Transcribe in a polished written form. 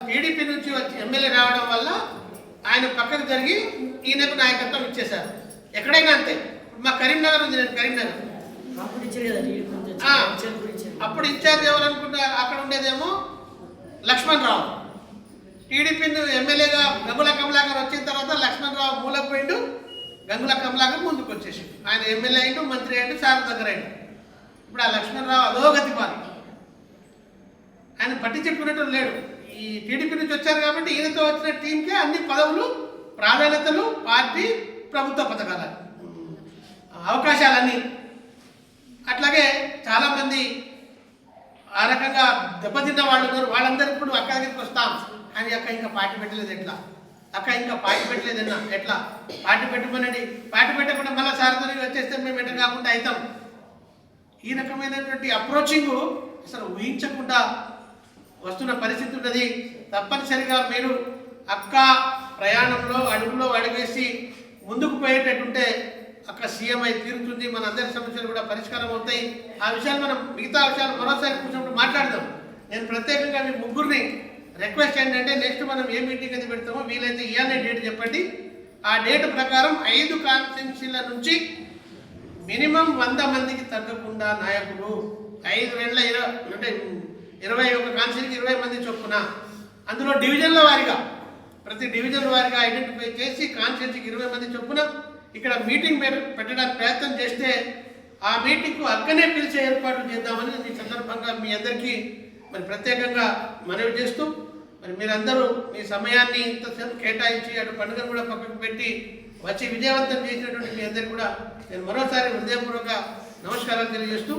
TDP నుంచి వచ్చి MLA రావడం వల్ల ఆయన పక్కకు జరిగి ఈయనకు నాయకత్వం ఇచ్చేశారు. ఎక్కడైనా అంతే. మా కరీంనగర్ ఉంది, నేను కరీంనగర్ అప్పుడు ఇన్ఛార్జ్ ఎవరు అనుకుంటే అక్కడ ఉండేదేమో లక్ష్మణ్ రావు. టీడీపీ ఎమ్మెల్యేగా గంగుల కమలాకర్ వచ్చిన తర్వాత లక్ష్మణ్ రావు మూలకు పోయిండు, గంగుల కమలాకర్ ముందుకు వచ్చేసి ఆయన ఎమ్మెల్యే అయిండు, మంత్రి అయిండు, సార్ దగ్గర అయిండు. ఇప్పుడు ఆ లక్ష్మణ్ రావు అధోగతి పాలి, ఆయన పట్టించుకునేట్టు లేడు. ఈ టీడీపీ నుంచి వచ్చారు కాబట్టి ఈయనతో వచ్చిన టీంకే అన్ని పదవులు, ప్రాధాన్యతలు, పార్టీ, ప్రభుత్వ పథకాల అవకాశాలన్నీ. అట్లాగే చాలామంది ఆ రకంగా దెబ్బతిన్న వాళ్ళు ఉన్నారు. వాళ్ళందరూ ఇప్పుడు అక్క దగ్గరికి వస్తాం కానీ అక్క ఇంకా పార్టీ పెట్టలేదు ఎట్లా, అక్క ఇంకా పార్టీ పెట్టలేదన్నా ఎట్లా, పార్టీ పెట్టమనండి, పార్టీ పెట్టకుండా మళ్ళీ సార్తో వచ్చేస్తే మేము ఎట్లా కాకుండా అవుతాం. ఈ రకమైనటువంటి అప్రోచింగ్ అసలు ఊహించకుండా వస్తున్న పరిస్థితి ఉన్నది. తప్పనిసరిగా మీరు అక్క ప్రయాణంలో అడుగులో అడుగేసి ముందుకు పోయేటట్టుంటే అక్క సీఎం అయి తీరుతుంది, మన అందరి సమస్యలు కూడా పరిష్కారం అవుతాయి. ఆ విషయాలు మనం మిగతా విషయాలు మరోసారి కూర్చున్నప్పుడు మాట్లాడదాం. నేను ప్రత్యేకంగా మీ ముగ్గురిని రిక్వెస్ట్ ఏంటంటే నెక్స్ట్ మనం ఏ మీటింగ్ అయితే పెడతామో వీలైతే ఇవన్నీ డేట్ చెప్పండి. ఆ డేట్ ప్రకారం 5 కాన్స్టిట్యున్సీల నుంచి మినిమం 100 మందికి తగ్గకుండా నాయకులు 5 అంటే 21 కాన్స్టిట్యున్సీకి 20 మంది చొప్పున, అందులో డివిజన్ల వారీగా ప్రతి డివిజన్ వారీగా ఐడెంటిఫై చేసి కాన్స్టిట్యున్సీకి 20 మంది చొప్పున ఇక్కడ మీటింగ్ పెట్టడానికి ప్రయత్నం చేస్తే ఆ మీటింగ్కు అక్కనే పిలిచే ఏర్పాట్లు చేద్దామని ఈ సందర్భంగా మీ అందరికీ మరి ప్రత్యేకంగా మనవి చేస్తూ, మరి మీరందరూ మీ సమయాన్ని ఇంతసేపు కేటాయించి అటు పండుగను కూడా పక్కకు పెట్టి వచ్చి విజయవంతం చేసినటువంటి మీ అందరికీ కూడా నేను మరోసారి హృదయపూర్వక నమస్కారాలు తెలియజేస్తూ